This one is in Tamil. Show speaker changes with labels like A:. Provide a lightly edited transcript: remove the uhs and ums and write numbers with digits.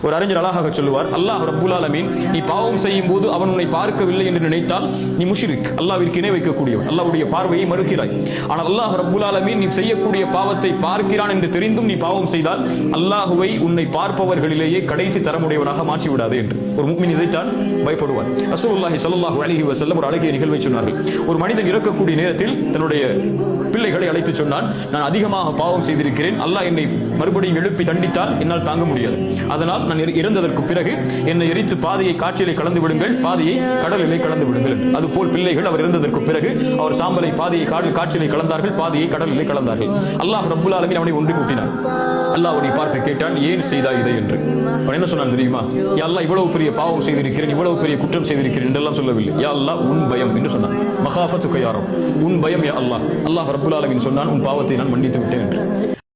A: ஒரு அறிஞர் அழகாக சொல்லுவார், அல்லாஹ் ரப்புல் ஆலமீன் நீ பாவம் செய்யும் போது அவன் உன்னை பார்க்கவில்லை என்று நினைத்தால் நீ முஷ்ரிக், அல்லாஹ்விற்கு இணை வைக்கக்கூடியவன், அல்லாஹ்வுடைய பார்வையை மறுக்கிறாய். ஆனால் அல்லாஹ் ரப்புல் ஆலமீன் நீ செய்யக்கூடிய பாவத்தை பார்க்கிறான் என்று தெரிந்தும் நீ பாவம் செய்தால் அல்லாஹ்வை உன்னை பார்ப்பவர்களிலேயே கடைசி தரமுடையவனாக மாற்றி விடாதே என்று ஒரு முஃமின் இதைத்தான் பயப்படுவார். ரசூலுல்லாஹி ஸல்லல்லாஹு அலைஹி வஸல்லம் ஒரு அழகிய நிகழ்வை சொன்னார்கள். ஒரு மனிதன் இறக்கக்கூடிய நேரத்தில் தன்னுடைய பிள்ளைகளை அழைத்து சொன்னான், நான் அதிகமாக பாவம் செய்திருக்கிறேன், அல்லாஹ் என்னை மறுபடியும் எழுப்பி தண்டித்தால் என்னால் தாங்க முடியாது, அதனால் நான் இறந்ததற்கு பிறகு என்னை எரித்து பாதையை காற்றிலே கலந்து விடுங்கள், பாதையை கடலிலே கலந்து விடுங்கள். அதுபோல் பிள்ளைகள் அவர் இறந்ததற்கு பிறகு அவர் சாம்பலை பாதையை காற்றிலே கலந்தார்கள், பாதையை கடலிலே கலந்தார்கள். அல்லாஹ் ரப்புல் ஆலமீன் அவனை ஒன்று கூட்டினான். அல்லாஹ் அவனை பார்த்து கேட்டான், ஏன் செய்தாய் இதை என்று. அவன் என்ன சொன்னான் தெரியுமா? யா அல்லாஹ் இவ்வளவு பெரிய பாவம் செய்திருக்கிறேன், இவ்வளவு பெரிய குற்றம் செய்திருக்கிறேன் என்றெல்லாம் சொல்லவில்லை. யா அல்லாஹ் உன் பயம் என்று சொன்னான். மகாஃபத்துக யா ரப், உன் பயம் யா அல்லாஹ். அல்லாஹ் ரப்புல் ஆலமீன் சொன்னான், உன் பாவத்தை நான் மன்னித்து விட்டேன் என்று.